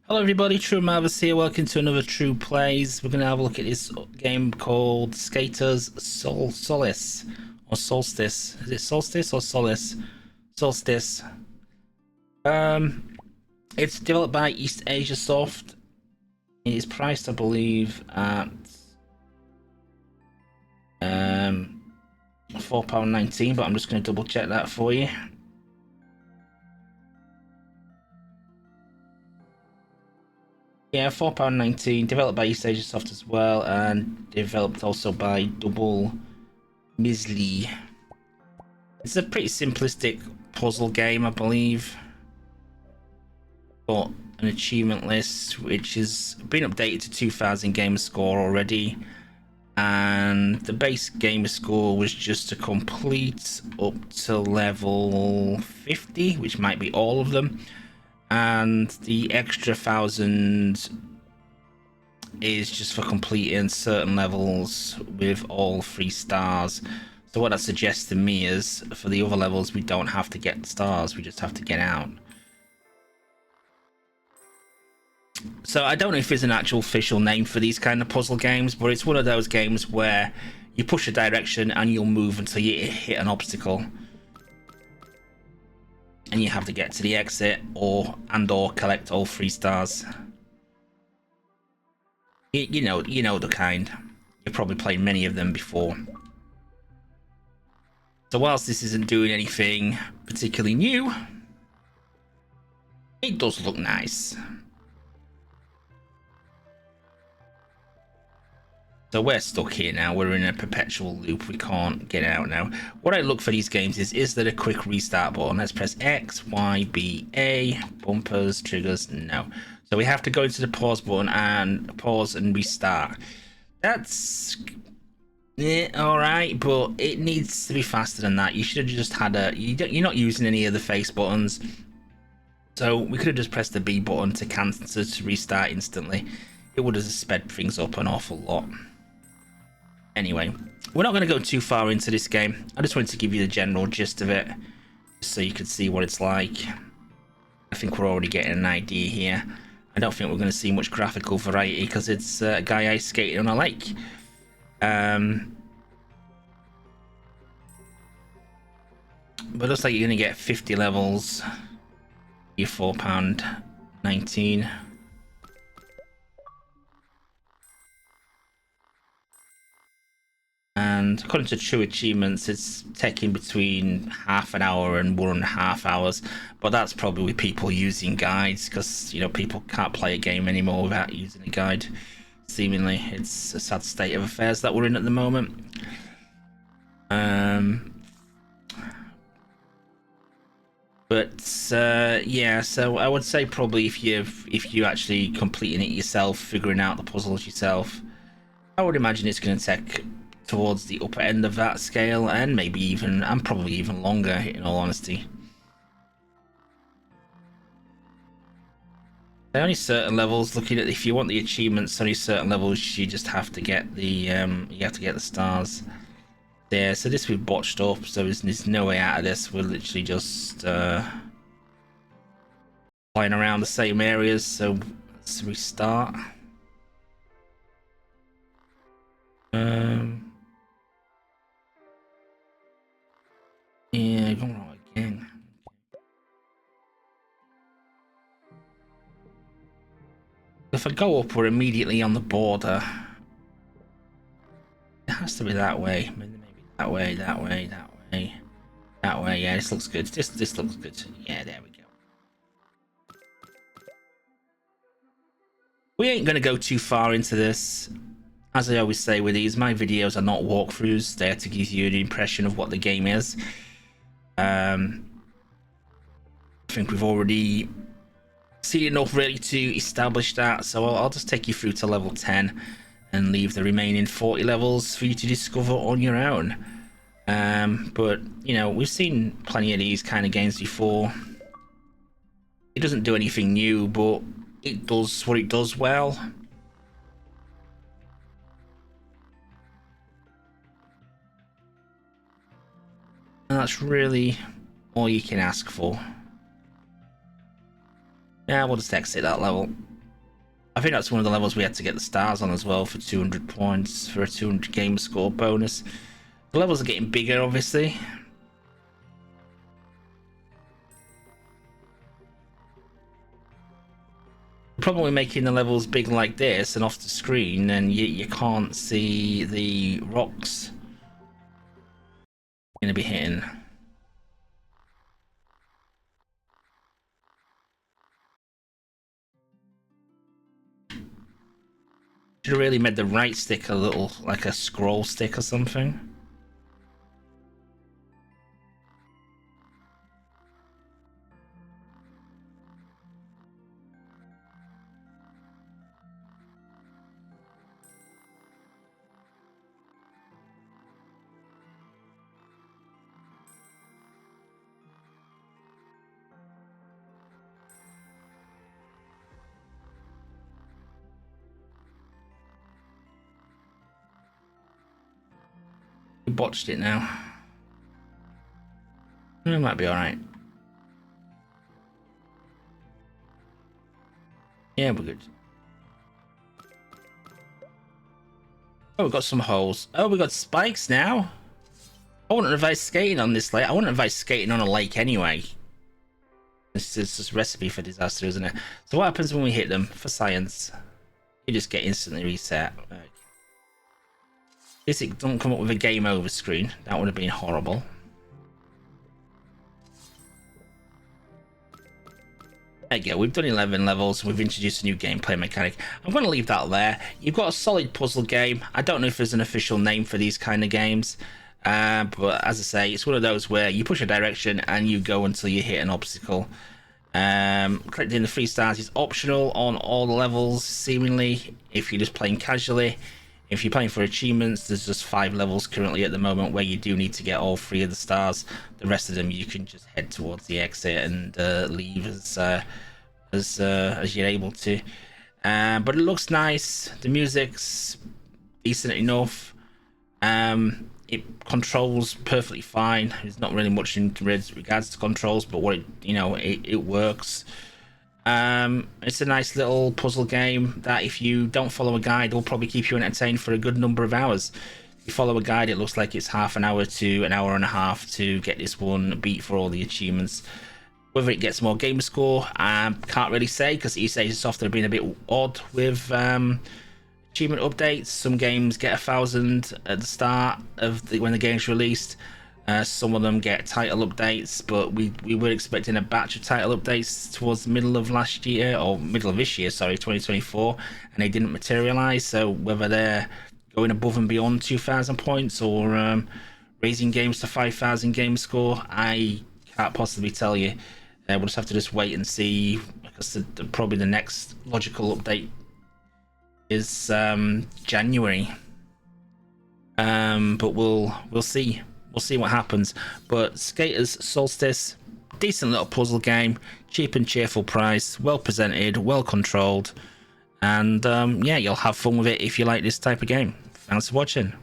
Hello everybody, True Marvis here. Welcome to another True Plays. We're going to have a look at this game called Skaters Solace or Solstice. Is it Solstice or Solace? Solstice. It's developed by East Asia Soft. It is priced, I believe, at £4.19, but I'm just going to double check that for you. Yeah, £4.19, developed by East Asia Soft as well, and developed also by Double Misley. It's a pretty simplistic puzzle game, I believe. Got an achievement list which has been updated to 2000 gamer score already, and the base gamer score was just to complete up to level 50, which might be all of them. And the extra 1000 is just for completing certain levels with all 3 stars. So what that suggests to me is for the other levels we don't have to get stars, we just have to get out. So I don't know if there's an actual official name for these kind of puzzle games, but it's one of those games where you push a direction and you'll move until you hit an obstacle. And you have to get to the exit or collect all 3 stars. You know the kind. You've probably played many of them before. So whilst this isn't doing anything particularly new, it does look nice. So we're stuck here now. We're in a perpetual loop. We can't get out now. What I look for these games is there a quick restart button? Let's press X, Y, B, A. Bumpers, triggers, no. So we have to go into the pause button and pause and restart. That's alright, but it needs to be faster than that. You should have just had a... You're not using any of the face buttons. So we could have just pressed the B button to cancel to restart instantly. It would have sped things up an awful lot. Anyway, we're not going to go too far into this game. I just wanted to give you the general gist of it, so you could see what it's like. I think we're already getting an idea here. I don't think we're going to see much graphical variety because it's a guy ice skating on a lake. But it looks like you're going to get 50 levels. You're £4.19. And according to True Achievements, it's taking between half an hour and 1.5 hours, but that's probably with people using guides, because people can't play a game anymore without using a guide. Seemingly, it's a sad state of affairs that we're in at the moment. Yeah, so I would say probably if you actually completing it yourself, figuring out the puzzles yourself, I would imagine it's going to take towards the upper end of that scale, and maybe even, and probably even longer, in all honesty. There are only certain levels. Looking at, if you want the achievements, only certain levels you just have to get the you have to get the stars there. So this we've botched up, so there's no way out of this. We're literally just flying around the same areas. So let's restart. Yeah, going on again. If I go up, we're immediately on the border. It has to be that way. Maybe that way, that way, that way, that way. Yeah, this looks good. This looks good. Yeah, there we go. We ain't gonna go too far into this. As I always say with these, my videos are not walkthroughs. They're to give you an impression of what the game is. I think we've already seen enough really to establish that, so I'll just take you through to level 10 and leave the remaining 40 levels for you to discover on your own. But we've seen plenty of these kind of games before. It doesn't do anything new, but it does what it does well. And that's really all you can ask for. Yeah, we'll just exit that level. I think that's one of the levels we had to get the stars on as well for 200 points for a 200 game score bonus. The levels are getting bigger, obviously. Probably making the levels big like this and off the screen, and you can't see the rocks you're gonna be hitting. Should have really made the right stick a little like a scroll stick or something. We botched it now. It might be alright. Yeah, we're good. Oh, we've got some holes. Oh, we got spikes now. I wouldn't advise skating on this lake. I wouldn't advise skating on a lake anyway. This is just a recipe for disaster, isn't it? So what happens when we hit them? For science, you just get instantly reset. At least it don't come up with a game over screen. That would have been horrible. There you go, we've done 11 levels, we've introduced a new gameplay mechanic. I'm going to leave that there. You've got a solid puzzle game. I don't know if there's an official name for these kind of games, but as I say, it's one of those where you push a direction and you go until you hit an obstacle. Collecting the 3 stars is optional on all the levels, seemingly, if you're just playing casually. If you're playing for achievements, there's just 5 levels currently at the moment where you do need to get all 3 of the stars. The rest of them you can just head towards the exit and leave as you're able to. But it looks nice. The music's decent enough. It controls perfectly fine. There's not really much in regards to controls, but what it works. It's a nice little puzzle game that if you don't follow a guide will probably keep you entertained for a good number of hours. If you follow a guide, it looks like it's half an hour to an hour and a half to get this one beat for all the achievements. Whether it gets more game score, can't really say, because each stage is software being a bit odd with achievement updates. Some games get 1,000 at the start of when the game's released. Some of them get title updates, but we were expecting a batch of title updates towards the middle of last year, or middle of this year, sorry, 2024, and they didn't materialize. So whether they're going above and beyond 2,000 points or raising games to 5,000 game score, I can't possibly tell you. We'll just have to just wait and see, because probably the next logical update is January. But we'll see. We'll see what happens. But Skaters Solstice, decent little puzzle game, cheap and cheerful price, well presented, well controlled, and yeah, you'll have fun with it if you like this type of game. Thanks for watching.